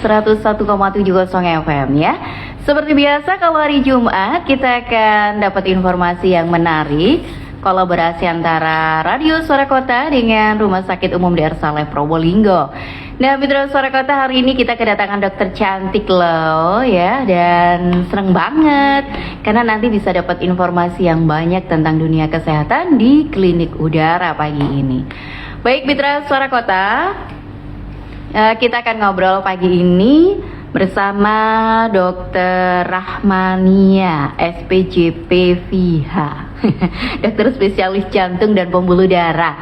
101,70 FM ya. Seperti biasa kalau hari Jumat kita akan dapat informasi yang menarik, kolaborasi antara Radio Suara Kota dengan Rumah Sakit Umum Daerah Saleh Probolinggo. Nah, Mitra Suara Kota, hari ini kita kedatangan dokter cantik loh ya, dan seneng banget karena nanti bisa dapat informasi yang banyak tentang dunia kesehatan di klinik udara pagi ini. Baik Mitra Suara Kota, kita akan ngobrol pagi ini bersama Dr. Rahmania, SPJP VH, dokter spesialis jantung dan pembuluh darah.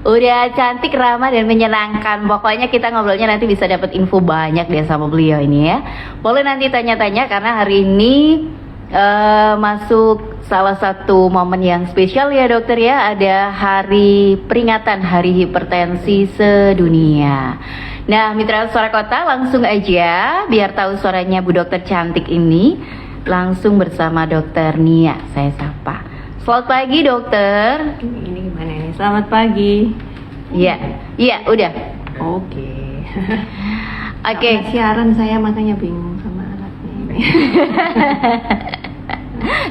Udah cantik, ramah, dan menyenangkan. Pokoknya kita ngobrolnya nanti bisa dapat info banyak deh sama beliau ini ya. Boleh nanti tanya-tanya karena hari ini masuk salah satu momen yang spesial ya dokter ya. Ada hari peringatan Hari Hipertensi Sedunia. Nah, Mitra Suara Kota, langsung aja biar tahu suaranya Bu Dokter cantik ini, langsung bersama Dokter Nia saya sapa. Selamat pagi dokter. Ini gimana nih? Selamat pagi. Iya, udah. Oke. Oke. Siaran saya makanya bingung sama alatnya ini.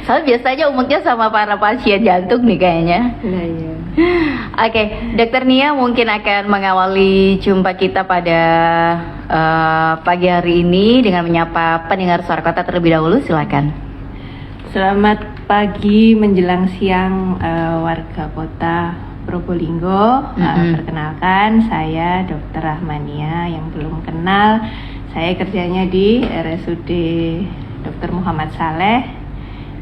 Soalnya biasanya umumnya sama para pasien jantung nih kayaknya. Nah, iya. Oke, Dokter Nia mungkin akan mengawali jumpa kita pada pagi hari ini dengan menyapa pendengar Suara Kota terlebih dahulu, silakan. Selamat pagi menjelang siang warga kota Probolinggo. Perkenalkan, saya Dr. Rahmania. Yang belum kenal, saya kerjanya di RSUD Dr. Muhammad Saleh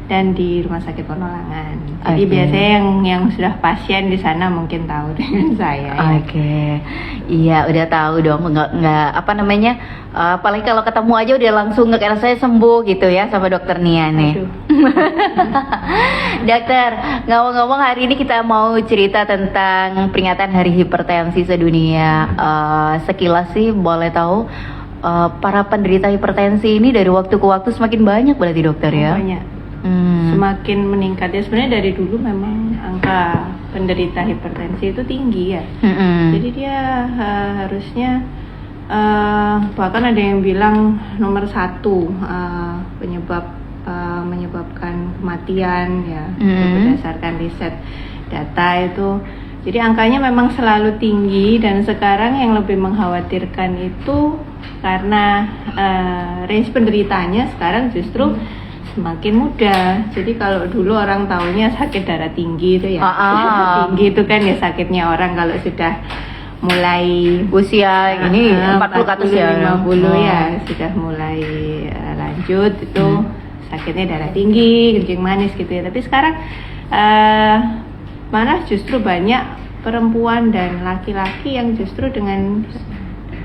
dan di Rumah Sakit Penolongan. Jadi biasanya yang sudah pasien di sana mungkin tahu dengan saya. Ya. Oke, iya udah tahu dong. Nggak apa namanya? Apalagi kalau ketemu aja udah langsung nggak saya sembuh gitu ya sama dokter Nia nih. Dokter, ngomong-ngomong hari ini kita mau cerita tentang peringatan Hari Hipertensi Sedunia. Sekilas sih boleh tahu para penderita hipertensi ini dari waktu ke waktu semakin banyak berarti dokter ya? Banyak. Semakin meningkat ya, sebenarnya dari dulu memang angka penderita hipertensi itu tinggi ya. Jadi dia harusnya bahkan ada yang bilang nomor 1 menyebabkan kematian ya, berdasarkan riset data itu. Jadi angkanya memang selalu tinggi, dan sekarang yang lebih mengkhawatirkan itu karena range penderitanya sekarang justru semakin muda. Jadi kalau dulu orang taunya sakit darah tinggi itu ya, tinggi itu kan ya sakitnya orang kalau sudah mulai usia ini 40 ke atas ya, 50 ya sudah mulai lanjut itu sakitnya darah tinggi, kencing manis gitu ya. Tapi sekarang malah justru banyak perempuan dan laki-laki yang justru dengan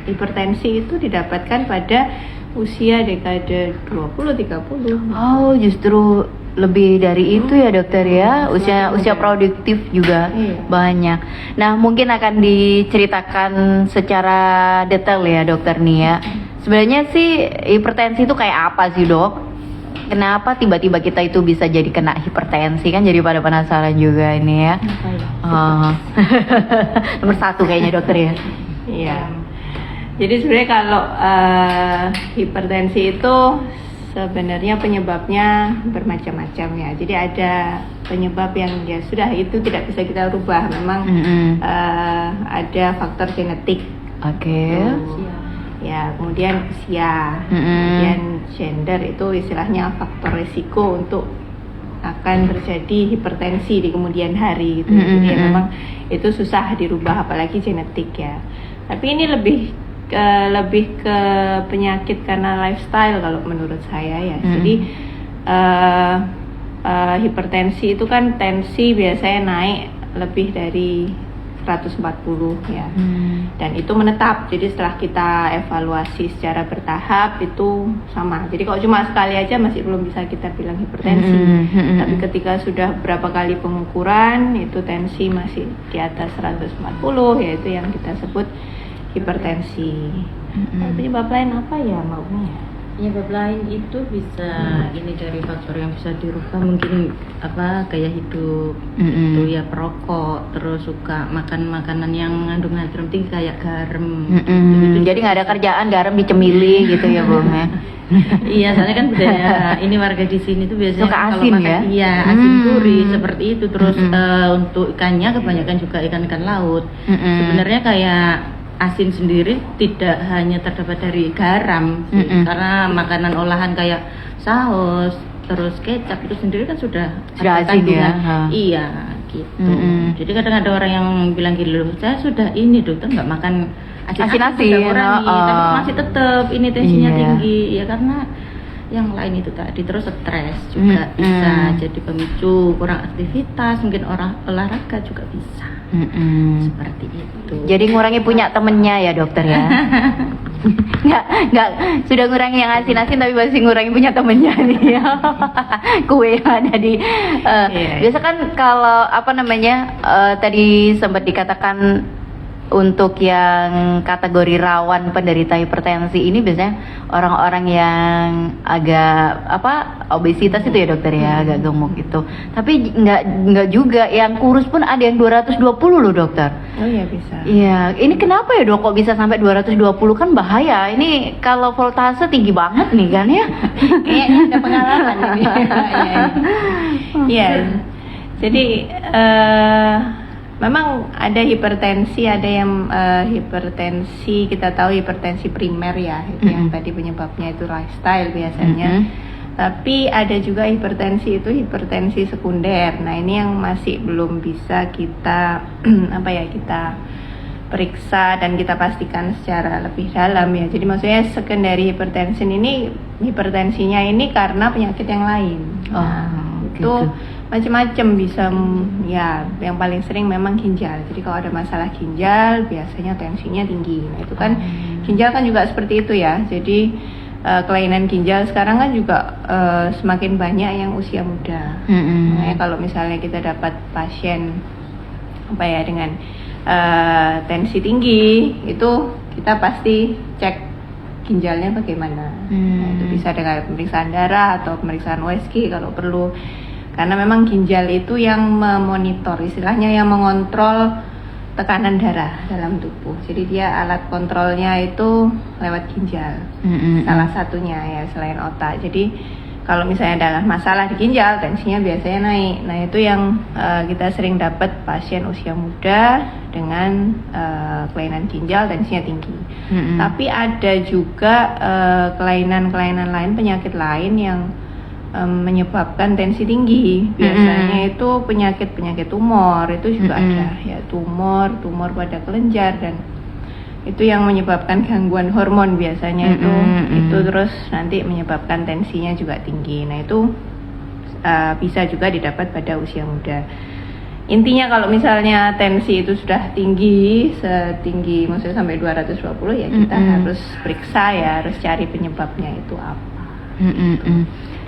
hipertensi itu didapatkan pada usia dekade 20-30. Oh, justru lebih dari itu ya dokter ya. Usia produktif juga banyak. Nah, mungkin akan diceritakan secara detail ya dokter Nia. Sebenarnya sih hipertensi itu kayak apa sih dok? Kenapa tiba-tiba kita itu bisa jadi kena hipertensi, kan jadi pada penasaran juga ini ya. Nomor 1 kayaknya dokter ya. Iya. Jadi sebenarnya kalau hipertensi itu sebenarnya penyebabnya bermacam-macam ya. Jadi ada penyebab yang ya sudah itu tidak bisa kita rubah. Memang ada faktor genetik. Ya, kemudian usia, kemudian gender itu istilahnya faktor resiko untuk akan terjadi hipertensi di kemudian hari gitu. Jadi ya memang itu susah dirubah apalagi genetik ya. Tapi ini lebih ke penyakit karena lifestyle kalau menurut saya ya. Jadi hipertensi itu kan tensi biasanya naik lebih dari 140 ya. Dan itu menetap. Jadi setelah kita evaluasi secara bertahap itu sama. Jadi kalau cuma sekali aja masih belum bisa kita bilang hipertensi. Tapi ketika sudah berapa kali pengukuran itu tensi masih di atas 140 yaitu yang kita sebut hipertensi. Penyebab lain apa ya maunya? Penyebab lain itu bisa ini dari faktor yang bisa dirubah, mungkin gaya hidup, itu ya perokok, terus suka makan makanan yang mengandung natrium tinggi kayak garam. Gitu. Jadi nggak ada kerjaan, garam dicemili gitu ya Bung ya. Iya, soalnya kan budaya ini warga di sini tuh biasanya suka kalau asin makan, ya? Iya, asin gurih seperti itu. Terus untuk ikannya kebanyakan juga ikan-ikan laut. Sebenarnya kayak asin sendiri tidak hanya terdapat dari garam sih, karena makanan olahan kayak saus, terus kecap itu sendiri kan sudah ada asin ya? Iya, gitu. Jadi kadang ada orang yang bilang gini, loh, saya sudah ini dokter nggak makan asin-asin, tapi masih tetap ini tensinya tinggi, ya karena yang lain itu tadi, terus stres juga bisa jadi pemicu, kurang aktivitas, mungkin orang olahraga juga bisa. Seperti itu. Jadi ngurangi punya temennya ya dokter ya. nggak sudah ngurangi yang asin-asin tapi masih ngurangi punya temennya nih ya. Kue yang ada di biasa kan kalau tadi sempat dikatakan untuk yang kategori rawan penderita hipertensi ini biasanya orang-orang yang agak obesitas itu ya dokter ya, agak gemuk gitu. Tapi nggak juga, yang kurus pun ada yang 220 loh dokter. Oh iya bisa. Iya, ini kenapa ya dok kok bisa sampai 220, kan bahaya. Ini kalau voltase tinggi banget nih kan ya. Kayaknya ada pengalaman ini. Iya. Jadi memang ada hipertensi, ada yang hipertensi, kita tahu hipertensi primer ya, itu yang tadi penyebabnya itu lifestyle biasanya. Tapi ada juga hipertensi sekunder. Nah, ini yang masih belum bisa kita kita periksa dan kita pastikan secara lebih dalam ya. Jadi maksudnya secondary hypertension ini, hipertensinya ini karena penyakit yang lain. Itu macam-macam bisa ya, yang paling sering memang ginjal. Jadi kalau ada masalah ginjal biasanya tensinya tinggi. Nah, itu kan ginjal kan juga seperti itu ya. Jadi kelainan ginjal sekarang kan juga semakin banyak yang usia muda. Nah, kalau misalnya kita dapat pasien dengan tensi tinggi, itu kita pasti cek ginjalnya bagaimana. Nah, itu bisa dengan pemeriksaan darah atau pemeriksaan USG kalau perlu. Karena memang ginjal itu yang memonitor, istilahnya yang mengontrol tekanan darah dalam tubuh. Jadi dia alat kontrolnya itu lewat ginjal. Salah satunya ya, selain otak. Jadi kalau misalnya ada masalah di ginjal, tensinya biasanya naik. Nah, itu yang kita sering dapat pasien usia muda dengan kelainan ginjal, tensinya tinggi. Tapi ada juga kelainan-kelainan lain, penyakit lain yang menyebabkan tensi tinggi. Biasanya itu penyakit tumor, itu juga ada ya, tumor pada kelenjar, dan itu yang menyebabkan gangguan hormon biasanya itu terus nanti menyebabkan tensinya juga tinggi. Nah, itu bisa juga didapat pada usia muda. Intinya kalau misalnya tensi itu sudah tinggi, setinggi maksudnya sampai 220 ya, kita harus periksa ya, harus cari penyebabnya itu apa.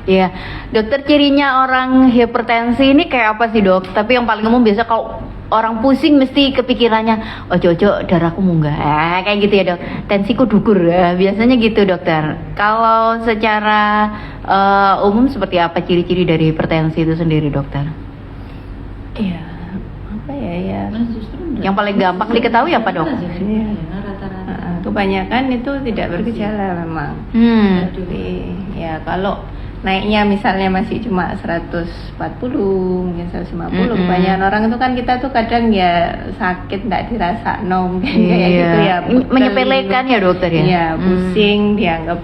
Iya, dokter, cirinya orang hipertensi ini kayak apa sih dok? Tapi yang paling umum biasa kalau orang pusing mesti kepikirannya, oh cocok darahku munggah, kayak gitu ya dok. Tensiku dukur, biasanya gitu dokter. Kalau secara umum seperti apa ciri-ciri dari hipertensi itu sendiri dokter? Iya, apa ya? Yang paling gampang diketahui apa dok? Iya. Kebanyakan itu tidak bergejala memang. Jadi ya kalau naiknya misalnya masih cuma 140, mungkin 150, kebanyakan orang itu kan kita tuh kadang ya sakit nggak dirasa kayak gitu ya, menyepelekan ya dokter ya. Iya, pusing dianggap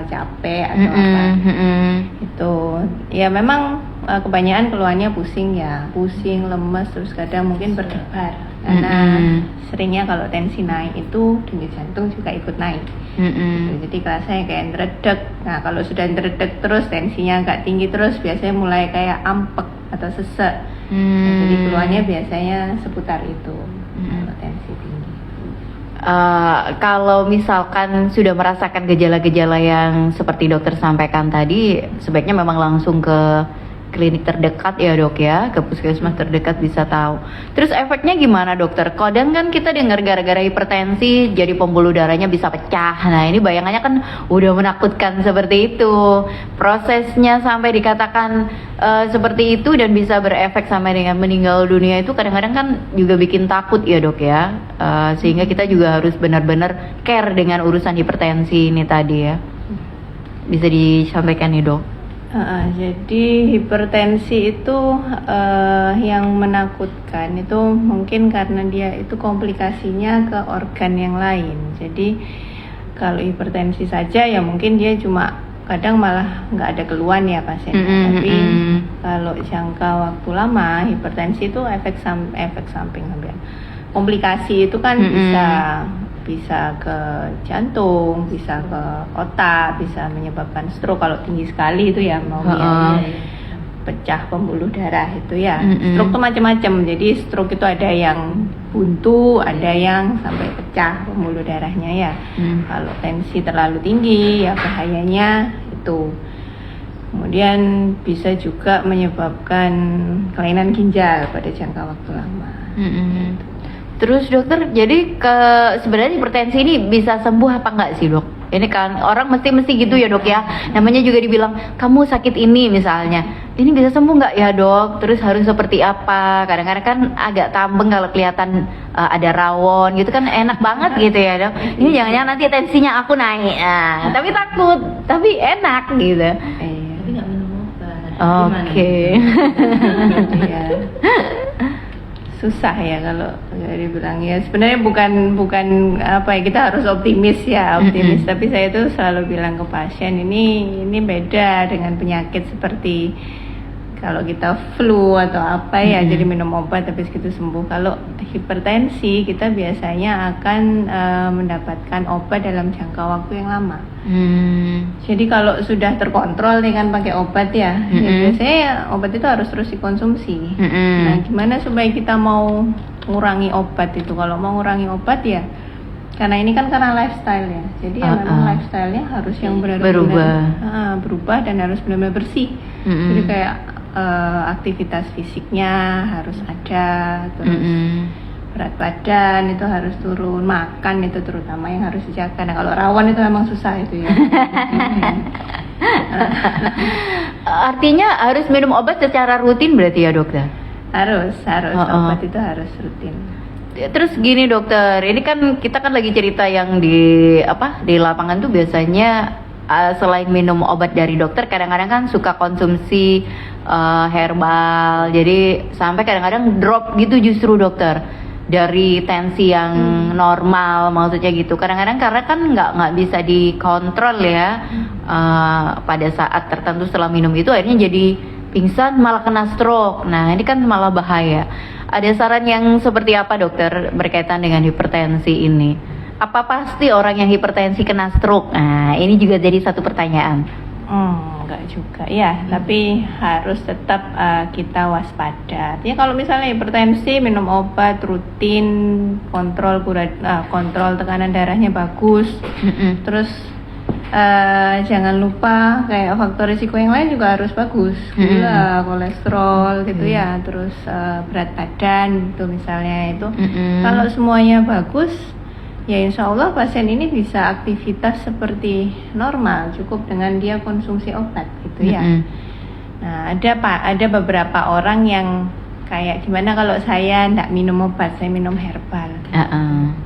capek atau apa. Itu ya memang kebanyakan keluhannya pusing, lemes, terus kadang mungkin berdebar. Karena seringnya kalau tensi naik itu denyut jantung juga ikut naik. Jadi rasanya kayak ngeredek. Nah, kalau sudah ngeredek terus, tensinya agak tinggi terus, biasanya mulai kayak ampek atau sesek. Nah, jadi keluhannya biasanya seputar itu kalau tensi tinggi. Kalau misalkan sudah merasakan gejala-gejala yang seperti dokter sampaikan tadi, sebaiknya memang langsung ke klinik terdekat ya dok ya, ke puskesmas terdekat bisa tahu. Terus efeknya gimana dokter? Kadang kan kita dengar gara-gara hipertensi jadi pembuluh darahnya bisa pecah. Nah ini bayangannya kan udah menakutkan seperti itu. Prosesnya sampai dikatakan seperti itu dan bisa berefek sampai dengan meninggal dunia itu kadang-kadang kan juga bikin takut ya dok ya. Sehingga kita juga harus benar-benar care dengan urusan hipertensi ini tadi ya. Bisa disampaikan nih dok. Jadi hipertensi itu yang menakutkan itu mungkin karena dia itu komplikasinya ke organ yang lain. Jadi kalau hipertensi saja ya mungkin dia cuma kadang malah nggak ada keluhan ya pasiennya. Tapi kalau jangka waktu lama hipertensi itu efek samping hampir. Komplikasi itu kan bisa ke jantung, bisa ke otak, bisa menyebabkan stroke kalau tinggi sekali itu ya pecah pembuluh darah itu ya. Stroke itu macam-macam. Jadi stroke itu ada yang buntu, ada yang sampai pecah pembuluh darahnya ya. Kalau tensi terlalu tinggi ya bahayanya itu. Kemudian bisa juga menyebabkan kelainan ginjal pada jangka waktu lama. Terus dokter, jadi sebenarnya hipertensi ini bisa sembuh apa enggak sih dok? Ini kan orang mesti gitu ya dok ya. Namanya juga dibilang kamu sakit ini misalnya, ini bisa sembuh nggak ya dok? Terus harus seperti apa? Kadang-kadang kan agak tambeng kalau kelihatan ada rawon gitu kan enak banget gitu ya dok. Ini jangan-jangan nanti tensinya aku naik, tapi takut, tapi enak gitu. Tapi nggak minum obat. Oke. Susah ya kalau dibilang ya sebenarnya bukan apa ya, kita harus optimis tapi saya tuh selalu bilang ke pasien ini beda dengan penyakit seperti kalau kita flu atau apa ya jadi minum obat tapi segitu sembuh. Kalau hipertensi kita biasanya akan mendapatkan obat dalam jangka waktu yang lama. Jadi kalau sudah terkontrol dengan pakai obat ya biasanya obat itu harus terus dikonsumsi. Nah gimana supaya kita mau ngurangi obat itu? Kalau mau ngurangi obat ya karena ini kan karena lifestyle ya. Jadi ya memang lifestyle-nya harus yang benar-benar berubah dan harus benar-benar bersih. Jadi kayak aktivitas fisiknya harus ada, terus berat badan itu harus turun, makan itu terutama yang harus dijaga. Nah kalau rawan itu memang susah itu ya. Artinya harus minum obat secara rutin berarti ya dokter? Harus obat itu harus rutin. Terus gini dokter, ini kan kita kan lagi cerita yang di lapangan tuh biasanya selain minum obat dari dokter kadang-kadang kan suka konsumsi herbal, jadi sampai kadang-kadang drop gitu justru dokter dari tensi yang normal maksudnya gitu. Kadang-kadang karena kan nggak bisa dikontrol ya pada saat tertentu setelah minum itu akhirnya jadi pingsan malah kena stroke. Nah ini kan malah bahaya. Ada saran yang seperti apa dokter berkaitan dengan hipertensi ini? Apa pasti orang yang hipertensi kena stroke? Nah ini juga jadi satu pertanyaan. Enggak juga ya, tapi harus tetap kita waspada. Ya kalau misalnya hipertensi minum obat rutin, kontrol tekanan darahnya bagus, terus jangan lupa kayak faktor risiko yang lain juga harus bagus, gula, kolesterol gitu ya, terus berat badan gitu misalnya itu. Kalau semuanya bagus, ya insya Allah pasien ini bisa aktivitas seperti normal, cukup dengan dia konsumsi obat gitu ya. Nah ada beberapa orang yang kayak gimana kalau saya nggak minum obat, saya minum herbal.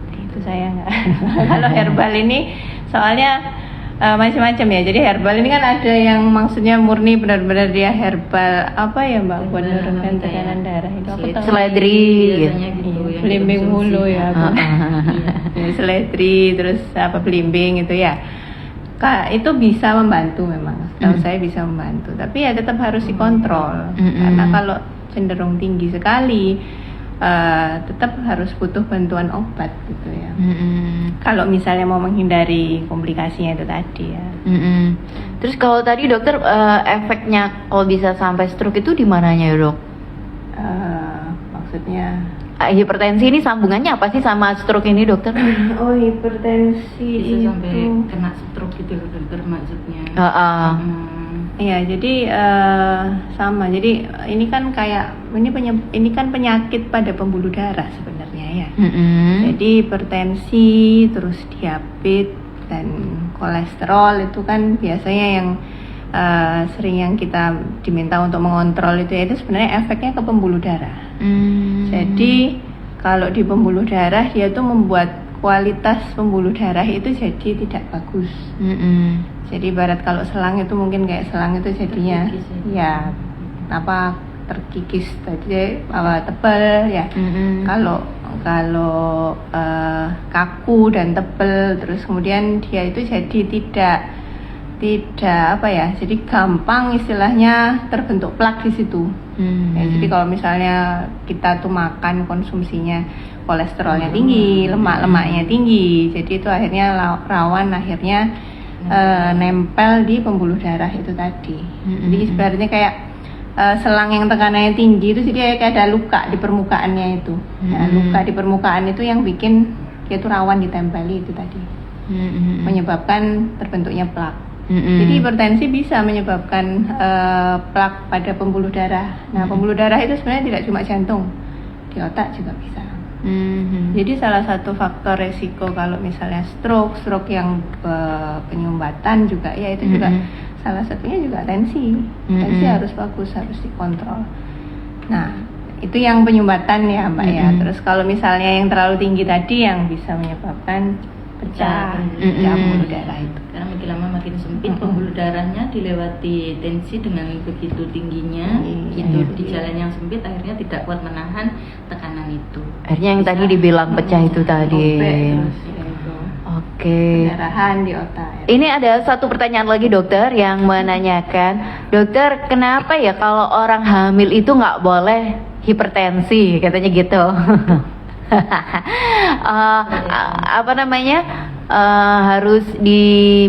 Itu saya nggak. Kalau herbal ini soalnya macam-macam ya. Jadi herbal ini kan ada yang maksudnya murni benar-benar dia herbal apa ya mbak, buat menurunkan tekanan darah itu apa? Seledri, belimbing hulu ya. Seledri terus belimbing itu ya. Itu bisa membantu memang. Kalau saya bisa membantu, tapi ya tetap harus dikontrol. Karena kalau cenderung tinggi sekali tetap harus butuh bantuan obat gitu ya. Kalau misalnya mau menghindari komplikasinya itu tadi ya. Terus kalau tadi dokter efeknya kalau bisa sampai stroke itu di mananya ya dok? Maksudnya hipertensi ini sambungannya apa sih sama stroke ini dokter? Oh hipertensi bisa itu sampai kena stroke gitu loh dokter maksudnya. Iya, jadi sama. Jadi ini kan kayak ini kan penyakit pada pembuluh darah sebenarnya ya. Jadi hipertensi, terus diabetes dan kolesterol itu kan biasanya yang sering yang kita diminta untuk mengontrol itu sebenarnya efeknya ke pembuluh darah. Jadi kalau di pembuluh darah dia tuh membuat kualitas pembuluh darah itu jadi tidak bagus. Jadi ibarat kalau selang itu mungkin kayak selang itu jadinya ya terkikis tadi tebal ya. Kalau kaku dan tebal, terus kemudian dia itu jadi tidak jadi gampang istilahnya terbentuk plak di situ. Ya, jadi kalau misalnya kita tuh makan konsumsinya kolesterolnya tinggi, lemaknya tinggi, jadi itu akhirnya rawan nempel di pembuluh darah itu tadi. Jadi sebenarnya kayak selang yang tekanannya tinggi itu jadi kayak ada luka di permukaannya itu. Nah, luka di permukaan itu yang bikin dia tuh rawan ditempeli itu tadi, menyebabkan terbentuknya plak. Jadi hipertensi bisa menyebabkan plak pada pembuluh darah. Nah, pembuluh darah itu sebenarnya tidak cuma jantung, di otak juga bisa. Jadi salah satu faktor resiko kalau misalnya stroke yang penyumbatan juga ya itu juga salah satunya juga tensi. Tensi harus bagus, harus dikontrol. Nah, itu yang penyumbatan ya Mbak ya. Terus kalau misalnya yang terlalu tinggi tadi yang bisa menyebabkan pecah pembuluh darah itu. Karena makin lama makin sempit pembuluh darahnya, dilewati tensi dengan begitu tingginya, itu di jalan yang sempit akhirnya tidak kuat menahan tekanan itu. Akhirnya yang tadi dibilang pecah itu tadi. Oke. Pendarahan di otak. Ini ada satu pertanyaan lagi dokter yang menanyakan, dokter kenapa ya kalau orang hamil itu nggak boleh hipertensi katanya gitu. Harus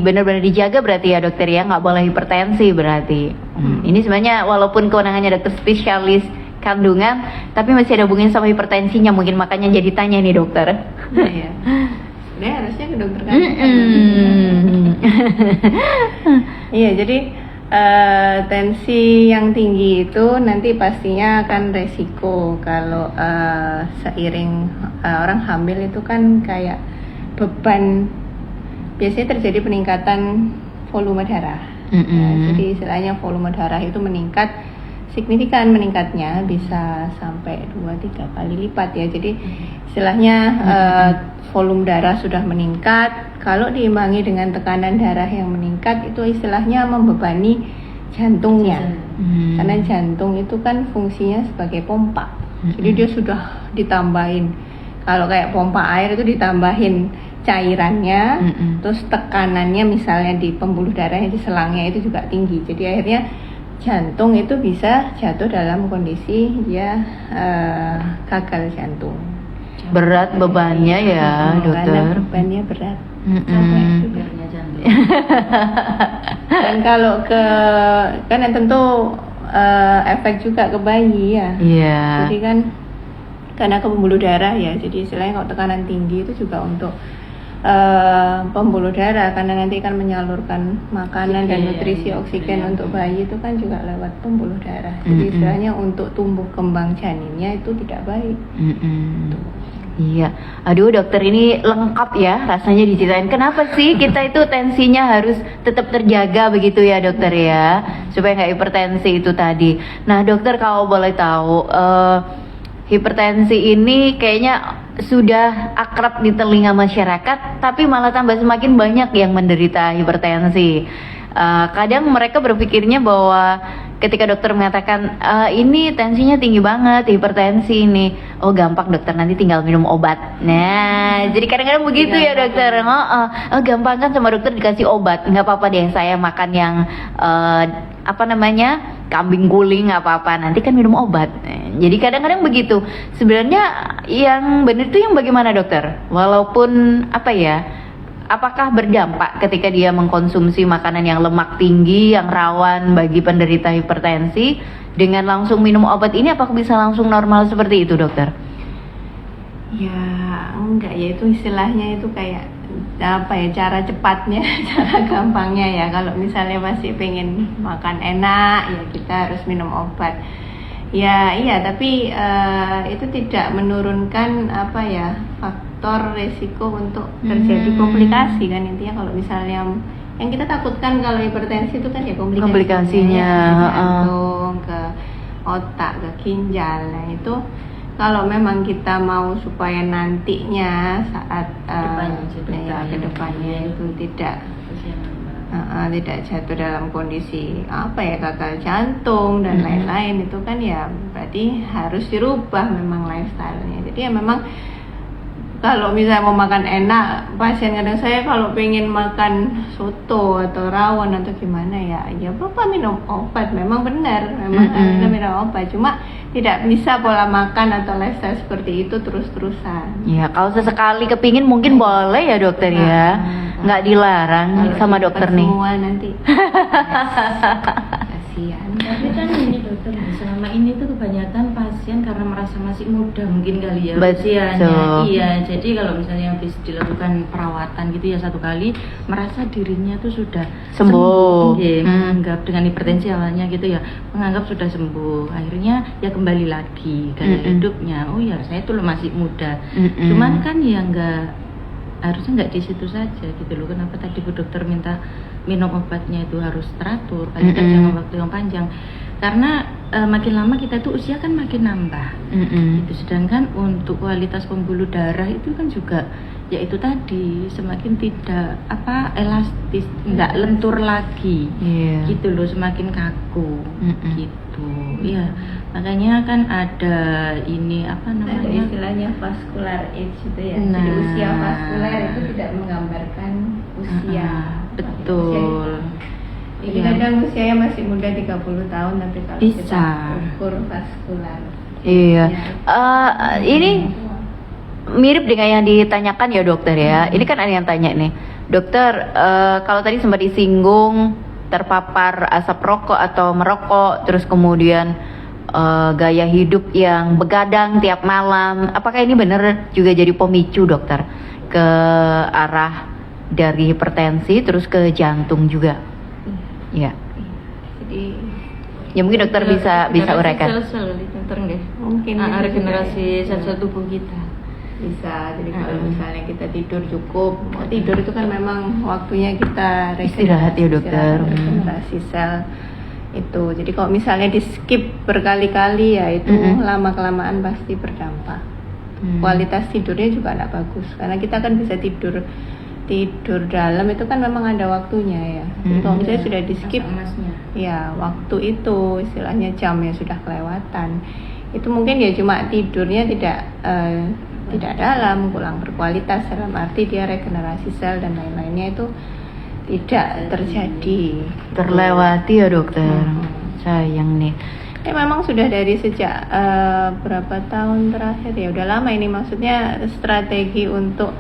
benar-benar dijaga berarti ya dokter ya, nggak boleh hipertensi berarti. Ini sebenarnya walaupun kewenangannya dokter spesialis kandungan, tapi masih ada hubungannya sama hipertensinya, mungkin makanya jadi tanya nih dokter. Iya. Sebenarnya harusnya ke dokter kandungan. Iya, jadi tensi yang tinggi itu nanti pastinya akan resiko kalau seiring orang hamil itu kan kayak beban, biasanya terjadi peningkatan volume darah. Jadi istilahnya volume darah itu meningkat signifikan, meningkatnya bisa sampai 2-3 kali lipat ya. Jadi istilahnya volume darah sudah meningkat, kalau diimbangi dengan tekanan darah yang meningkat itu istilahnya membebani jantungnya. Karena jantung itu kan fungsinya sebagai pompa. Jadi dia sudah ditambahin, kalau kayak pompa air itu ditambahin cairannya, terus tekanannya misalnya di pembuluh darahnya, di selangnya itu juga tinggi. Jadi akhirnya jantung itu bisa jatuh dalam kondisi dia gagal jantung. Berat bebannya ya dokter. Karena bebannya berat. Dan kalau kan tentu efek juga ke bayi ya. Jadi kan karena ke pembuluh darah ya, jadi istilahnya kalau tekanan tinggi itu juga untuk pembuluh darah, karena nanti kan menyalurkan makanan dan nutrisi oksigen untuk bayi itu kan juga lewat pembuluh darah. Jadi istilahnya untuk tumbuh kembang janinnya itu tidak baik. Iya, aduh dokter ini lengkap ya rasanya diceritain. Kenapa sih kita itu tensinya harus tetap terjaga begitu ya dokter ya, supaya nggak hipertensi itu tadi. Nah dokter kalau boleh tahu, hipertensi ini kayaknya sudah akrab di telinga masyarakat, tapi malah tambah semakin banyak yang menderita hipertensi. Kadang mereka berpikirnya bahwa ketika dokter mengatakan ini tensinya tinggi banget, hipertensi ini, oh gampang dokter, nanti tinggal minum obat. Nah, jadi kadang-kadang begitu ya dokter. Gampang kan sama dokter dikasih obat, nggak apa-apa deh saya makan yang kambing guling nggak apa-apa, nanti kan minum obat. Jadi kadang-kadang begitu. Sebenarnya yang benar itu yang bagaimana dokter? Walaupun apakah berdampak ketika dia mengkonsumsi makanan yang lemak tinggi, yang rawan bagi penderita hipertensi, dengan langsung minum obat ini apakah bisa langsung normal seperti itu dokter? Ya enggak ya, itu istilahnya itu kayak apa ya, cara cepatnya, cara gampangnya ya. Kalau misalnya masih pengen makan enak ya kita harus minum obat. Ya iya, tapi itu tidak menurunkan apa ya, faktor resiko untuk terjadi komplikasi kan. Intinya kalau misalnya yang kita takutkan kalau hipertensi itu kan ya komplikasinya ke jantung, ke otak, ke ginjal. Nah itu kalau memang kita mau supaya nantinya saat kedepannya itu tidak jatuh dalam kondisi apa ya, gagal jantung dan lain-lain, itu kan ya berarti harus dirubah memang lifestyle-nya. Jadi ya memang kalau misalnya mau makan enak, pasien kadang saya kalau pengen makan soto atau rawon atau gimana ya Bapak minum obat, memang benar, memang harus minum obat, cuma tidak bisa pola makan atau lifestyle seperti itu terus-terusan. Ya, kalau sesekali kepingin mungkin boleh ya dokter ya, nggak dilarang kalau sama dokter nih. Semua nanti kasihan. Tapi kan ini dokter, selama ini tuh kebanyakan pasien karena merasa masih muda mungkin kali ya usianya. Iya, jadi kalau misalnya habis dilakukan perawatan gitu ya 1 kali, merasa dirinya tuh sudah sembuh. Menganggap dengan hipertensi awalnya gitu ya, menganggap sudah sembuh. Akhirnya ya kembali lagi gaya hidupnya. Oh ya, saya tuh masih muda. Cuman kan ya harusnya nggak di situ saja gitu loh. Kenapa tadi Bu Dokter minta minum obatnya itu harus teratur, paling tidak jangka waktu yang panjang, karena makin lama kita tuh usia kan makin nambah. Itu sedangkan untuk kualitas pembuluh darah itu kan juga ya itu tadi semakin tidak elastis, nggak lentur lagi, gitu loh, semakin kaku gitu ya. Makanya kan ada ini ada istilahnya vascular age itu ya. Jadi usia vaskuler itu tidak menggambarkan usia. Betul. Jadi kadang usianya masih muda 30 tahun, tapi kalau bisa kita ukur vaskular. Iya. Ini mirip dengan yang ditanyakan ya dokter ya. Ini kan ada yang tanya nih, dokter, kalau tadi sempat disinggung terpapar asap rokok atau merokok, terus kemudian gaya hidup yang begadang tiap malam, apakah ini benar juga jadi pemicu dokter ke arah dari hipertensi terus ke jantung juga? Iya. Jadi ya mungkin dokter bisa uraikan. Sel-sel dokter nggih. Mungkin regenerasi sel-sel tubuh kita. Bisa. Jadi kalau misalnya kita tidur cukup, tidur itu kan memang waktunya kita istirahat ya dokter. Regenerasi sel itu. Jadi kalau misalnya di skip berkali-kali ya itu lama kelamaan pasti berdampak. Kualitas tidurnya juga tidak bagus, karena kita kan bisa tidur dalam itu kan memang ada waktunya ya. Jadi kalau misalnya sudah di skip, ya waktu itu istilahnya jamnya sudah kelewatan. Itu mungkin ya cuma tidurnya tidak dalam, kurang berkualitas, dalam arti dia regenerasi sel dan lain-lainnya itu tidak terjadi, terlewati ya dokter. Sayang nih. Memang sudah dari sejak berapa tahun terakhir ya, udah lama ini, maksudnya strategi untuk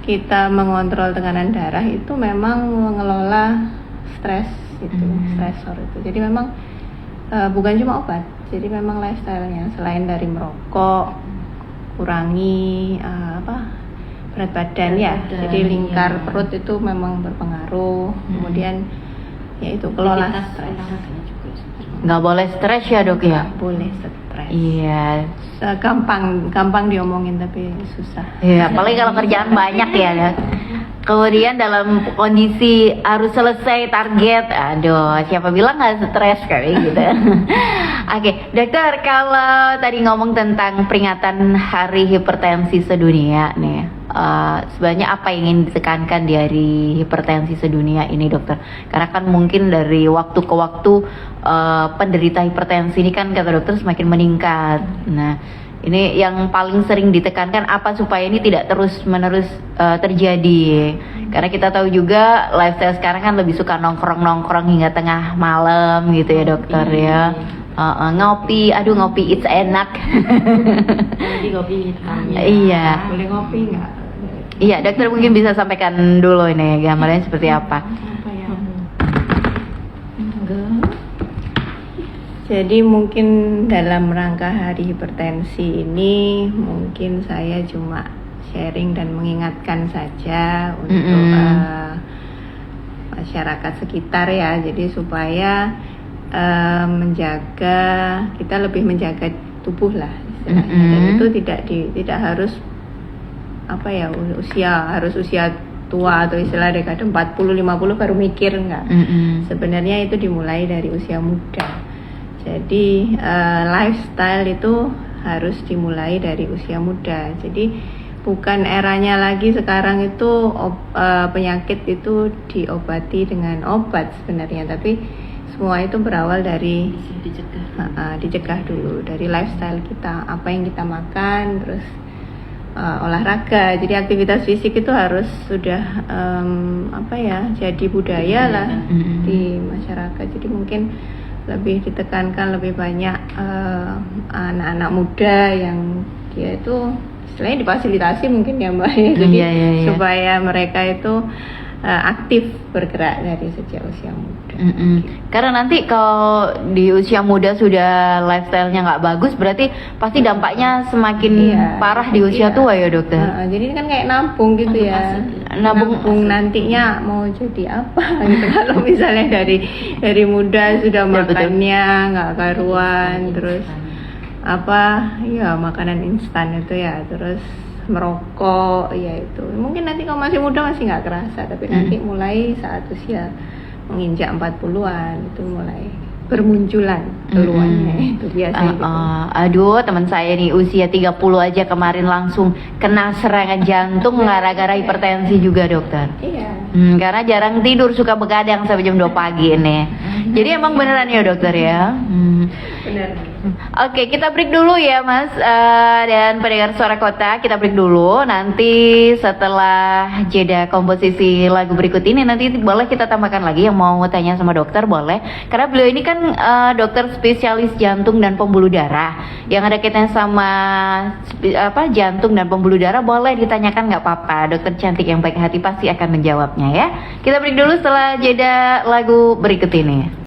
kita mengontrol tekanan darah itu memang mengelola stres itu, stresor itu. Jadi memang bukan cuma obat, jadi memang lifestyle-nya selain dari merokok, kurangi berat badan ya. Jadi lingkar perut itu memang berpengaruh. Kemudian yaitu kelola stres. Nggak boleh stres ya dok ya? Nggak boleh stres. Iya. Gampang diomongin tapi susah. Iya, apalagi kalau kerjaan banyak ya dok. Kemudian dalam kondisi harus selesai target, aduh, siapa bilang nggak stres kali gitu. Oke, dokter, kalau tadi ngomong tentang peringatan Hari Hipertensi Sedunia nih, sebenarnya apa yang ingin ditekankan dari hipertensi sedunia ini dokter? Karena kan mungkin dari waktu ke waktu penderita hipertensi ini kan kata dokter semakin meningkat. Nah, ini yang paling sering ditekankan apa supaya ini tidak terus-menerus terjadi? Karena kita tahu juga lifestyle sekarang kan lebih suka nongkrong hingga tengah malam gitu ya dokter ya. Ngopi, aduh ngopi it's enak. Jadi kopi hitamnya. Iya. Boleh ngopi nggak? Iya, dokter mungkin bisa sampaikan dulu ini gambarnya seperti apa. Jadi mungkin dalam rangka Hari Hipertensi ini mungkin saya cuma sharing dan mengingatkan saja untuk masyarakat sekitar ya. Jadi supaya kita lebih menjaga tubuh lah istilahnya. Dan itu tidak harus usia tua atau istilah dekade 40-50 baru mikir, enggak. Sebenarnya itu dimulai dari usia muda. Jadi lifestyle itu harus dimulai dari usia muda. Jadi bukan eranya lagi sekarang itu penyakit itu diobati dengan obat sebenarnya, tapi semua itu berawal dari dicegah dulu dari lifestyle kita, apa yang kita makan, terus olahraga. Jadi aktivitas fisik itu harus sudah jadi budaya lah di masyarakat. Jadi mungkin lebih ditekankan lebih banyak anak-anak muda yang dia itu istilahnya difasilitasi mungkin ya Mbak ya. Jadi supaya mereka itu aktif bergerak dari sejak usia muda. Karena nanti kalau di usia muda sudah lifestyle-nya nggak bagus, berarti pasti dampaknya semakin parah di usia tua ya dokter. Jadi kan kayak nabung gitu ya. Nabung nantinya mau jadi apa gitu. Kalau misalnya dari muda sudah makannya nggak karuan, terus makanan instan itu ya, terus merokok ya, itu mungkin nanti kalau masih muda masih nggak kerasa, tapi nanti mulai saat usia menginjak 40-an itu mulai bermunculan keluhannya itu biasa gitu. Aduh, teman saya nih usia 30 aja kemarin langsung kena serangan jantung gara-gara hipertensi juga dokter. Iya. Karena jarang tidur, suka begadang sampai jam 2 pagi nih. Jadi emang beneran ya dokter ya. Benar. Oke, kita break dulu ya Mas dan pendengar Suara Kota, kita break dulu. Nanti setelah jeda komposisi lagu berikut ini, nanti boleh kita tambahkan lagi yang mau tanya sama dokter, boleh. Karena beliau ini kan dokter spesialis jantung dan pembuluh darah. Yang ada kaitannya sama jantung dan pembuluh darah, boleh ditanyakan nggak apa-apa. Dokter cantik yang baik hati pasti akan menjawabnya ya. Kita break dulu setelah jeda lagu berikut ini.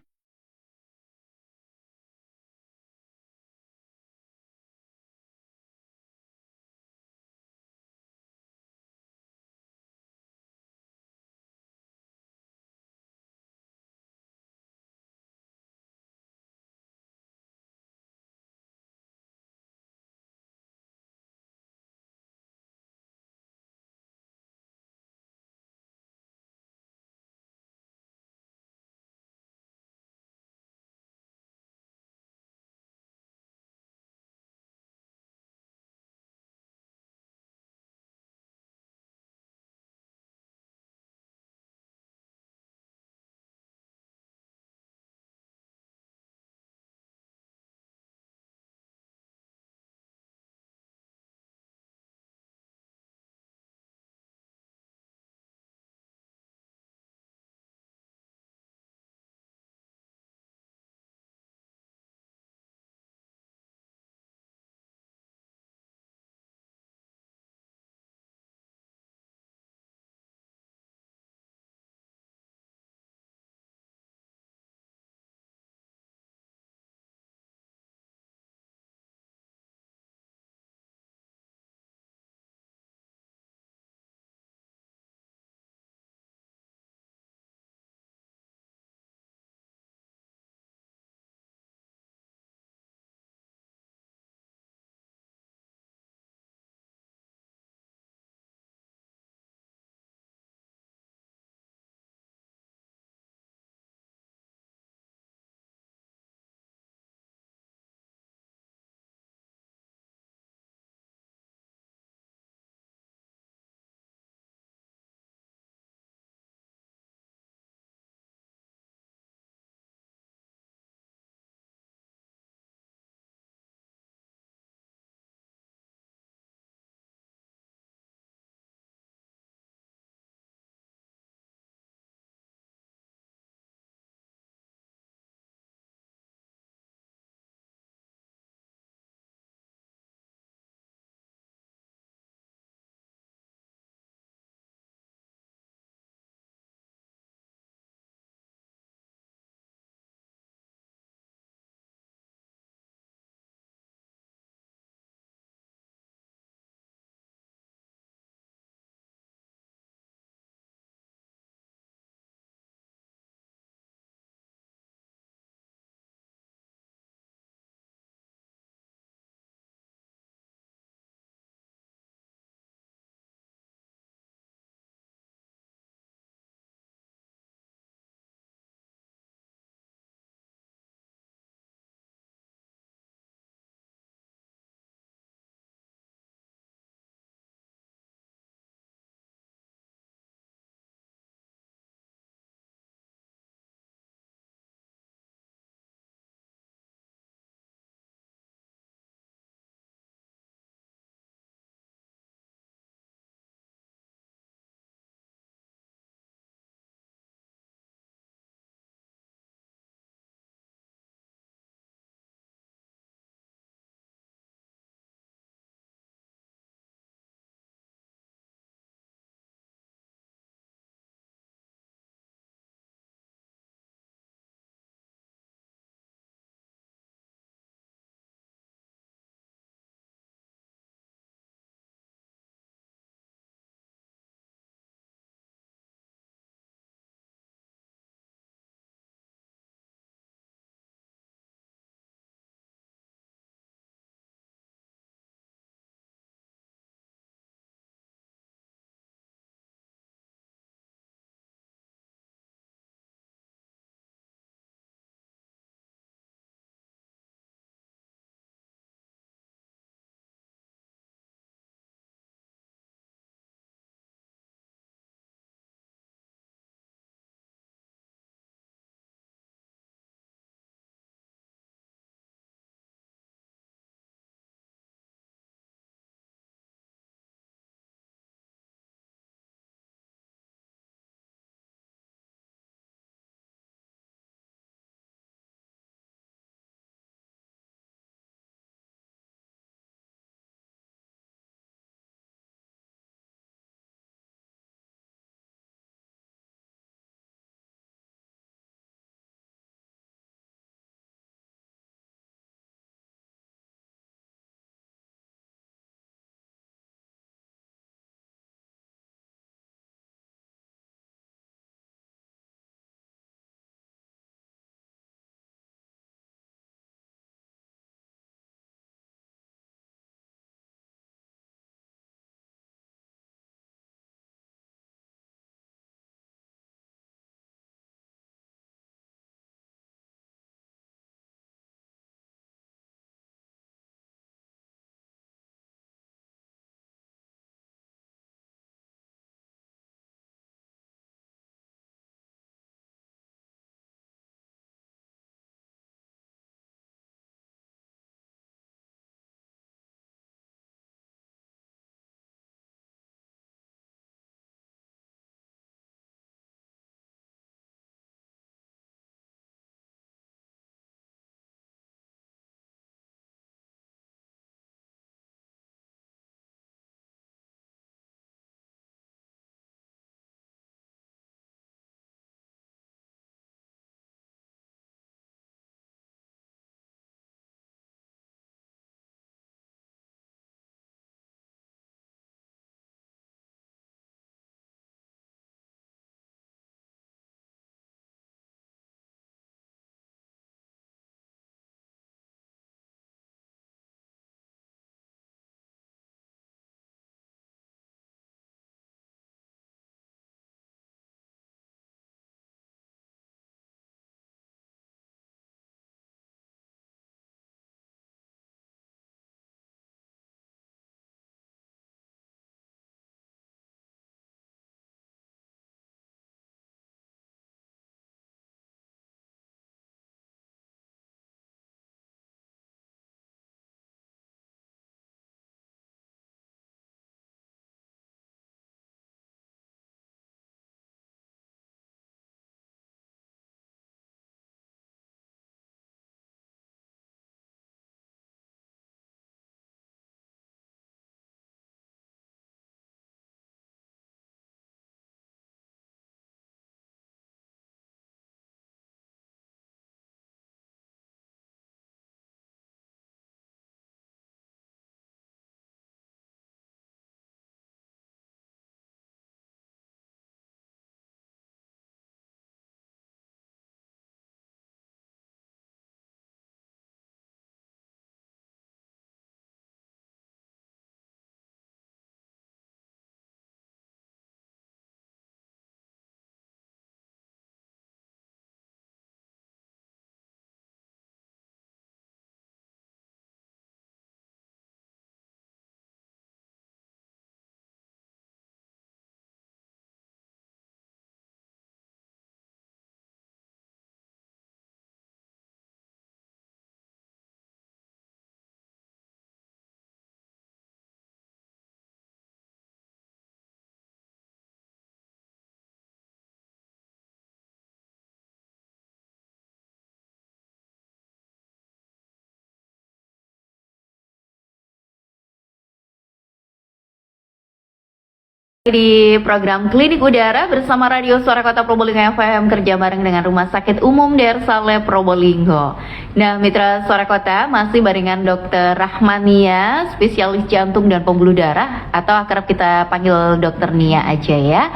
Di program Klinik Udara bersama Radio Suara Kota Probolinggo FM, kerja bareng dengan Rumah Sakit Umum Daerah Saleh Probolinggo. Nah, Mitra Suara Kota masih barengan Dr. Rahmania, spesialis jantung dan pembuluh darah, atau akrab kita panggil Dr. Nia aja ya.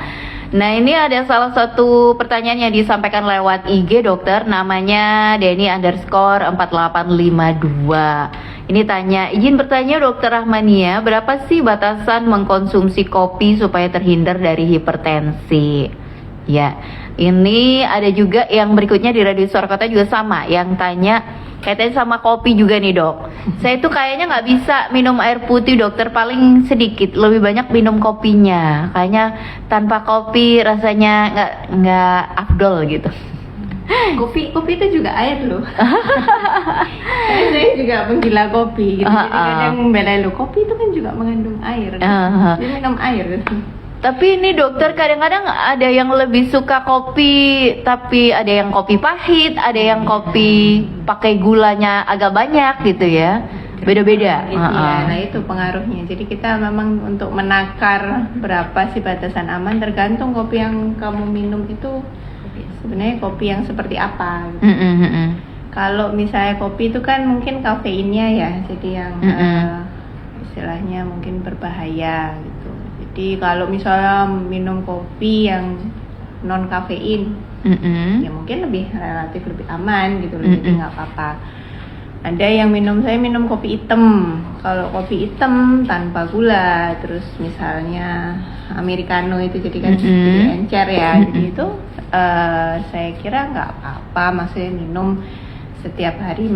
Nah, ini ada salah satu pertanyaan yang disampaikan lewat IG dokter, namanya Denny_4852. Ini tanya, izin bertanya Dokter Rahmania, berapa sih batasan mengkonsumsi kopi supaya terhindar dari hipertensi? Ya, ini ada juga yang berikutnya di Radio Suara Kota juga sama, yang tanya kaitannya sama kopi juga nih dok. Saya tuh kayaknya nggak bisa minum air putih dokter, paling sedikit, lebih banyak minum kopinya. Kayaknya tanpa kopi rasanya nggak afdol gitu. Kopi itu juga air loh. Saya juga penggila kopi gitu. Jadi kadang membelai loh, kopi itu kan juga mengandung air. Jadi minum air gitu. Tapi ini dokter, kadang-kadang ada yang lebih suka kopi, tapi ada yang kopi pahit, ada yang kopi pakai gulanya agak banyak gitu ya. Beda-beda. Iya, nah itu pengaruhnya. Jadi kita memang untuk menakar berapa sih batasan aman, tergantung kopi yang kamu minum itu sebenarnya kopi yang seperti apa gitu. Kalau misalnya kopi itu kan mungkin kafeinnya ya, jadi yang istilahnya mungkin berbahaya gitu. Jadi kalau misalnya minum kopi yang non kafein, ya mungkin relatif lebih aman gitu, jadi nggak apa-apa. Ada yang saya minum kopi hitam. Kalau kopi hitam tanpa gula, terus misalnya americano itu jadi kan jadi encer ya, jadi itu saya kira nggak apa-apa, maksudnya minum setiap hari.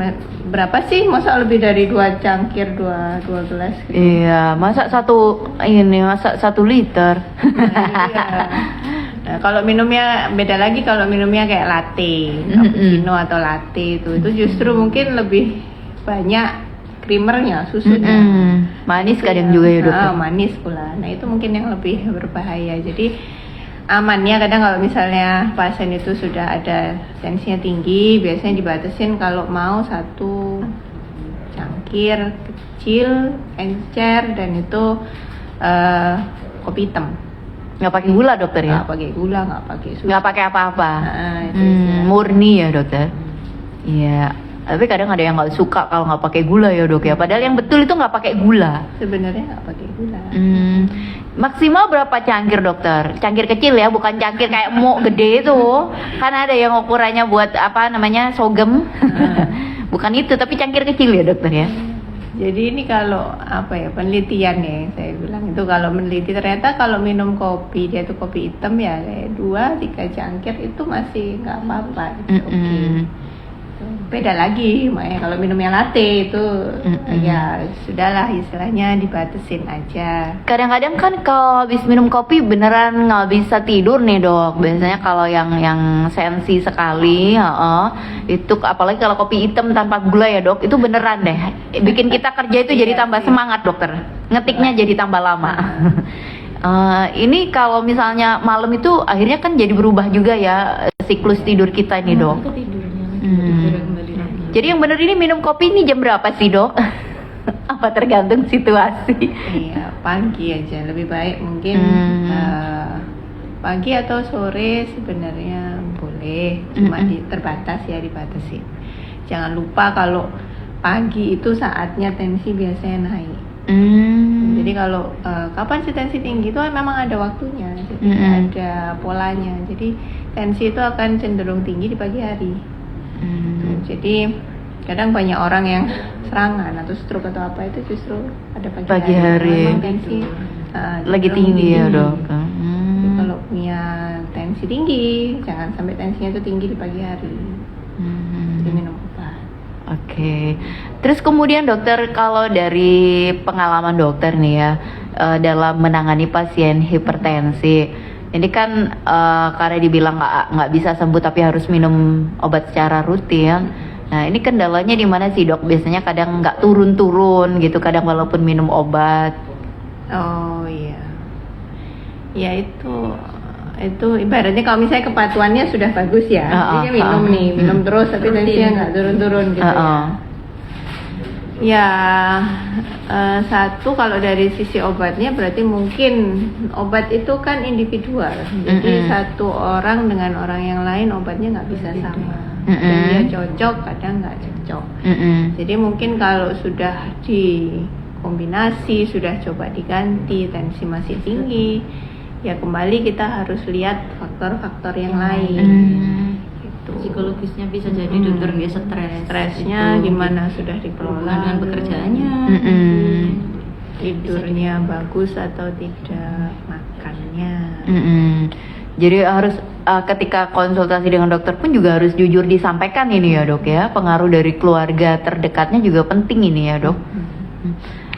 Berapa sih, masa lebih dari 2 cangkir, 2 gelas gitu. Iya, masa 1 liter. Nah, kalau minumnya beda lagi, kalau minumnya kayak latte, cappuccino atau latte itu justru mungkin lebih banyak creamernya, susunya. Manis kadang juga ya dokter. Manis pula. Nah itu mungkin yang lebih berbahaya. Jadi amannya kadang kalau misalnya pasien itu sudah ada tensinya tinggi, biasanya dibatasin kalau mau 1 cangkir kecil encer, dan itu kopi hitam. Nggak pakai gula dokter ya? Nggak pakai gula, nggak pakai susu. Nggak pakai apa-apa. Murni ya dokter. Iya. Tapi kadang ada yang nggak suka kalau nggak pakai gula ya dok ya. Padahal yang betul itu nggak pakai gula. Sebenarnya nggak pakai gula. Maksimal berapa cangkir dokter? Cangkir kecil ya, bukan cangkir kayak mau gede itu. Kan ada yang ukurannya buat apa namanya sogem. Bukan itu, tapi cangkir kecil ya dokter ya. Jadi ini kalau penelitian ya, saya bilang itu kalau meneliti ternyata kalau minum kopi, dia tuh kopi hitam ya kayak 2-3 cangkir itu masih nggak apa-apa gitu. Oke. Beda lagi, makanya kalau minumnya latte itu ya sudahlah, istilahnya dibatasin aja. Kadang-kadang kan kalau habis minum kopi beneran nggak bisa tidur nih dok. Biasanya kalau yang sensi sekali, itu apalagi kalau kopi hitam tanpa gula ya dok, itu beneran deh bikin kita kerja itu jadi tambah semangat dokter. Ngetiknya jadi tambah lama. Ini kalau misalnya malam itu akhirnya kan jadi berubah juga ya siklus tidur kita nih dok. Jadi yang bener ini minum kopi ini jam berapa sih dok? Apa tergantung situasi? Iya, pagi aja lebih baik mungkin. Pagi atau sore sebenarnya boleh, cuma terbatas ya, dibatasi. Jangan lupa kalau pagi itu saatnya tensi biasanya naik. Jadi kalau kapan sih tensi tinggi itu memang ada waktunya, jadi ada polanya. Jadi tensi itu akan cenderung tinggi di pagi hari. Jadi kadang banyak orang yang serangan atau stroke atau apa itu justru ada pagi hari. Memang tensi lagi tinggi ya dok. Kalau punya tensi tinggi, jangan sampai tensinya itu tinggi di pagi hari. Jadi minum obat. Oke. Terus kemudian dokter, kalau dari pengalaman dokter nih ya, dalam menangani pasien hipertensi, ini kan karena dibilang nggak bisa sembuh tapi harus minum obat secara rutin. Nah ini kendalanya di mana sih dok? Biasanya kadang nggak turun-turun gitu, kadang walaupun minum obat. Oh iya, ya itu ibaratnya kalau misalnya kepatuhannya sudah bagus ya, jadi minum terus tapi tensinya nggak turun-turun gitu ya. Ya, satu kalau dari sisi obatnya berarti mungkin obat itu kan individual. Jadi satu orang dengan orang yang lain obatnya nggak bisa sama. Kadang dia cocok, kadang nggak cocok. Jadi mungkin kalau sudah dikombinasi, sudah coba diganti, tensi masih tinggi, ya kembali kita harus lihat faktor-faktor yang lain. Psikologisnya bisa jadi dokter nggak stresnya gitu. gimana sudah dikelola Dengan pekerjaannya, tidurnya bagus atau tidak, makannya. Jadi harus ketika konsultasi dengan dokter pun juga harus jujur disampaikan ini ya dok ya, pengaruh dari keluarga terdekatnya juga penting ini ya dok.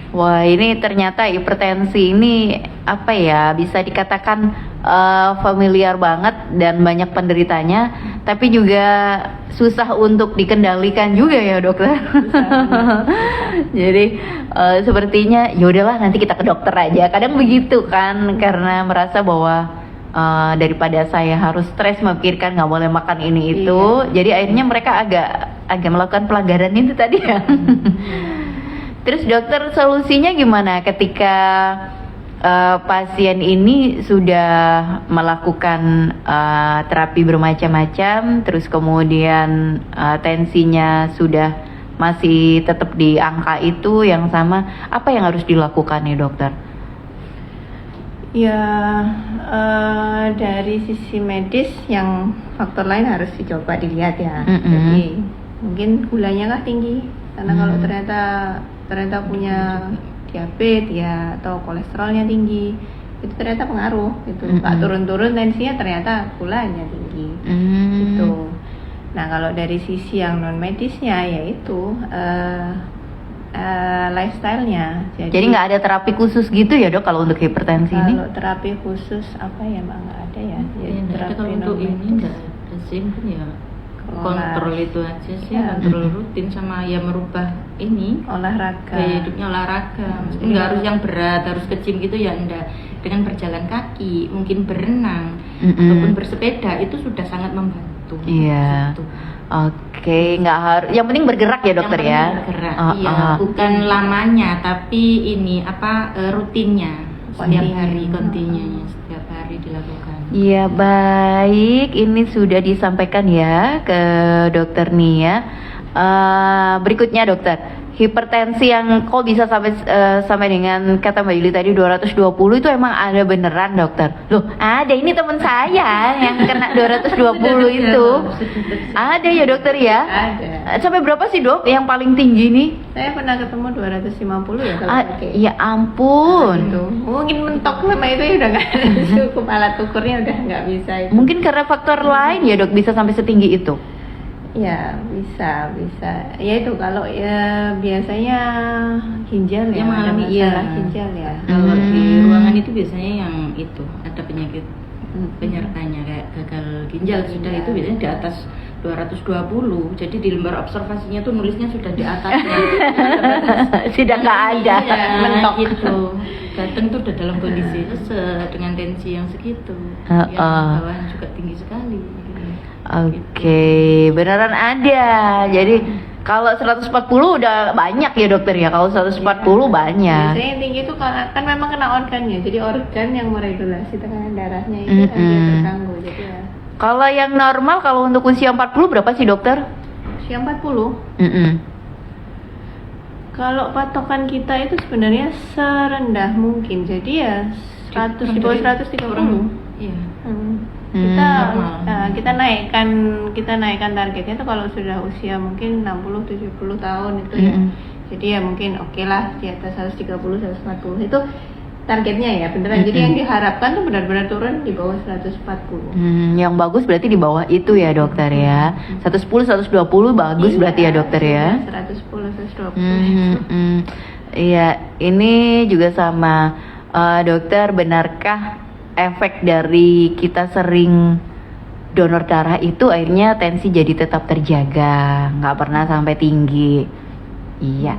Wah, ini ternyata hipertensi ini apa ya, bisa dikatakan familiar banget dan banyak penderitanya, tapi juga susah untuk dikendalikan juga ya dokter. Jadi sepertinya ya udahlah nanti kita ke dokter aja. Kadang begitu kan, karena merasa bahwa daripada saya harus stres memikirkan nggak boleh makan ini itu, jadi akhirnya mereka agak melakukan pelanggaran itu tadi ya. Terus dokter, solusinya gimana ketika pasien ini sudah melakukan terapi bermacam-macam, terus kemudian tensinya sudah masih tetap di angka itu yang sama, apa yang harus dilakukan nih dokter? Ya, dari sisi medis yang faktor lain harus dicoba dilihat ya. Jadi mungkin gulanya kah tinggi, karena kalau ternyata punya diabetes ya, atau kolesterolnya tinggi, itu ternyata pengaruh gitu. Nggak turun-turun tensinya, ternyata gulanya tinggi gitu. Nah, kalau dari sisi yang non medisnya yaitu lifestyle-nya. Jadi nggak ada terapi khusus gitu ya dok kalau untuk hipertensi ini? Kalau terapi khusus apa ya, Mbak, nggak ada ya. Jadi terapi kalau untuk ini nggak ada sih, mungkin ya kontrol itu aja sih, kontrol rutin sama ya merubah ini olahraga, gaya hidupnya olahraga. Nggak harus yang berat, harus ke gym gitu ya, enggak. Dengan berjalan kaki, mungkin berenang ataupun bersepeda itu sudah sangat membantu. Iya. Oke, nggak harus. Yang penting bergerak ya dokter ya. Bergerak, iya. Bukan lamanya, tapi ini rutinnya setiap hari, kontinunya setiap hari dilakukan. Iya, baik. Ini sudah disampaikan ya ke dokter Nia. Berikutnya dokter, hipertensi yang kok bisa sampai dengan kata Mbak Yuli tadi 220 itu emang ada beneran dokter? Loh, ada, ini teman saya yang kena 220 itu. Ada ya dokter ya? Ada. Sampai berapa sih dok yang paling tinggi nih? Saya pernah ketemu 250 ya kalau pakai. Ya ampun. Gitu. Mungkin mentok sama itu ya udah nggak cukup, alat ukurnya udah nggak bisa itu. Mungkin karena faktor lain ya dok bisa sampai setinggi itu. Ya bisa. Ya itu kalau ya biasanya ginjal ya, ada masalah ginjal ya. Kalau di ruangan itu biasanya yang itu ada penyakit penyertanya kayak gagal ginjal sudah itu biasanya di atas 220. Jadi di lembar observasinya tuh nulisnya sudah di atasnya. Sudah nggak ada. Ya, mentok gitu. Datang tuh udah dalam kondisi dengan tensi yang segitu. Yang bawah juga tinggi sekali. Oke, beneran ada. Jadi kalau 140 udah banyak ya dokter ya. Kalau 140 banyak. Biasanya yang tinggi itu kan memang kena organnya. Jadi organ yang meregulasi tekanan darahnya itu kan dia terganggu. Jadi ya. Kalau yang normal kalau untuk usia 40 berapa sih dokter? Usia 40. Kalau patokan kita itu sebenarnya serendah mungkin. Jadi ya 100 di bawah 130. Iya. Kita naikkan targetnya tuh kalau sudah usia mungkin 60-70 tahun itu ya. Jadi ya mungkin oke lah di atas 130-140 itu targetnya ya beneran. Jadi yang diharapkan tuh benar-benar turun di bawah 140. Yang bagus berarti di bawah itu ya dokter ya. 110-120 bagus berarti ya dokter ya. 110-120. Iya, ini juga sama dokter, benarkah efek dari kita sering donor darah itu akhirnya tensi jadi tetap terjaga, nggak pernah sampai tinggi? Iya.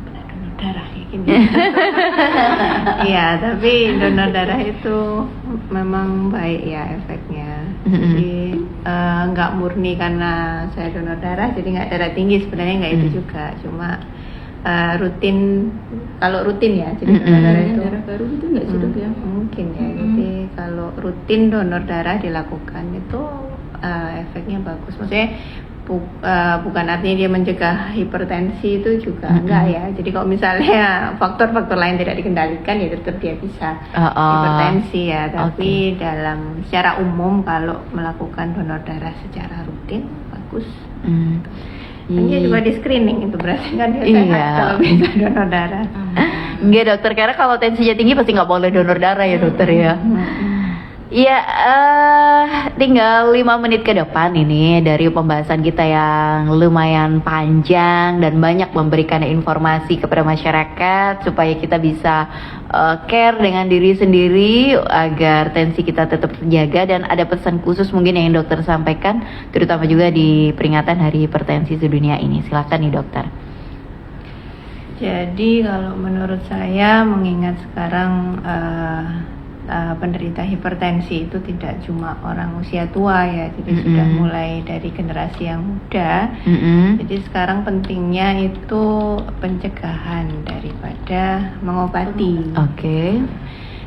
Pernah donor darah kayak gini. Iya, tapi donor darah itu memang baik ya efeknya. Jadi nggak murni karena saya donor darah jadi nggak darah tinggi, sebenarnya nggak itu juga. Cuma rutin, kalau rutin ya, jadi donor darah itu Darah baru itu nggak sih dok ya? mungkin ya. Jadi kalau rutin donor darah dilakukan itu efeknya bagus. Maksudnya bukan artinya dia mencegah hipertensi, itu juga enggak ya. Jadi kalau misalnya faktor-faktor lain tidak dikendalikan ya tetap dia bisa hipertensi ya. Tapi dalam secara umum kalau melakukan donor darah secara rutin bagus. Kan dia juga di screening, itu berarti kan dia sehat kalau bisa donor darah. Enggak dokter, karena kalau tensinya tinggi pasti nggak boleh donor darah ya dokter ya. Iya, tinggal 5 menit ke depan ini dari pembahasan kita yang lumayan panjang dan banyak memberikan informasi kepada masyarakat supaya kita bisa care dengan diri sendiri agar tensi kita tetap terjaga. Dan ada pesan khusus mungkin yang dokter sampaikan, terutama juga di peringatan Hari Hipertensi Sedunia ini. Silakan nih dokter. Jadi kalau menurut saya, mengingat sekarang penderita hipertensi itu tidak cuma orang usia tua ya, jadi sudah mulai dari generasi yang muda. Jadi sekarang pentingnya itu pencegahan daripada mengobati.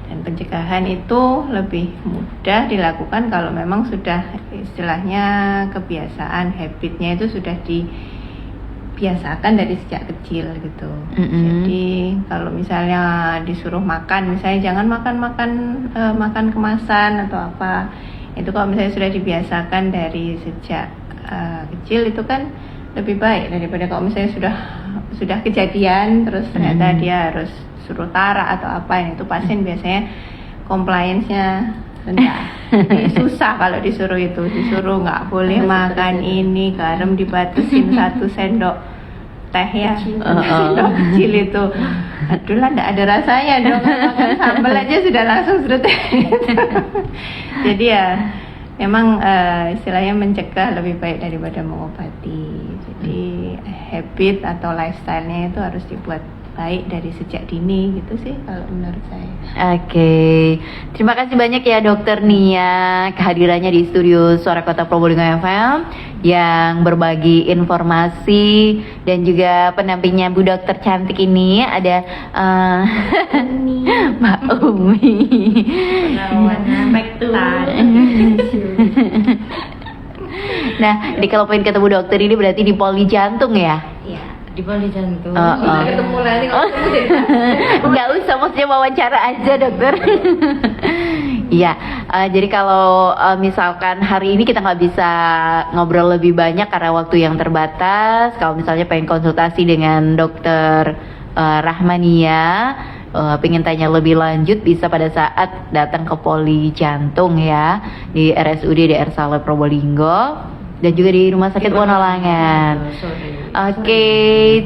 Dan pencegahan itu lebih mudah dilakukan kalau memang sudah istilahnya kebiasaan, habitnya itu sudah dibiasakan dari sejak kecil gitu. Jadi kalau misalnya disuruh makan, misalnya jangan makan kemasan atau apa, itu kalau misalnya sudah dibiasakan dari sejak kecil itu kan lebih baik daripada kalau misalnya sudah kejadian terus ternyata dia harus suruh tara atau apa. Itu pasien biasanya compliance-nya rendah. Jadi susah kalau disuruh nggak boleh makan ini, garam dibatasin 1 sendok teh ya, sendok kecil itu. Aduh lah, nggak ada rasanya dong, makan sambal aja sudah langsung serut. Jadi ya memang istilahnya mencegah lebih baik daripada mengobati. Jadi habit atau lifestyle-nya itu harus dibuat baik dari sejak dini gitu sih kalau menurut saya. Terima kasih banyak ya Dokter Nia kehadirannya di studio Suara Kota Probolinggo FM yang berbagi informasi, dan juga pendampingnya Bu Dokter cantik ini ada Mbak Umi. Nah, kalau pengen ketemu dokter ini berarti di Poli Jantung ya? Iya, di Poli Jantung. Ketemu lagi kalau Nggak usah, maksudnya wawancara aja dokter. Iya, jadi kalau misalkan hari ini kita nggak bisa ngobrol lebih banyak karena waktu yang terbatas. Kalau misalnya pengen konsultasi dengan dokter Rahmania, pengen tanya lebih lanjut, bisa pada saat datang ke Poli Jantung ya, di RSUD DR Saleh Probolinggo, dan juga di Rumah Sakit Wonolangan.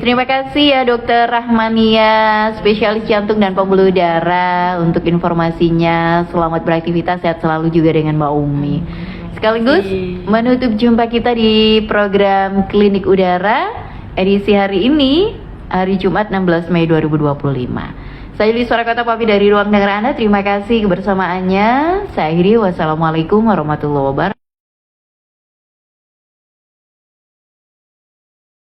Terima kasih ya Dokter Rahmania, spesialis jantung dan pembuluh darah, untuk informasinya. Selamat beraktivitas, sehat selalu juga dengan Mbak Umi. Sekaligus menutup jumpa kita di program Klinik Udara edisi hari ini, hari Jumat 16 Mei 2025. Saya di Suara Kota pamit dari ruang dengar Anda. Terima kasih kebersamaannya. Saya akhiri, wassalamualaikum warahmatullahi wabarakatuh.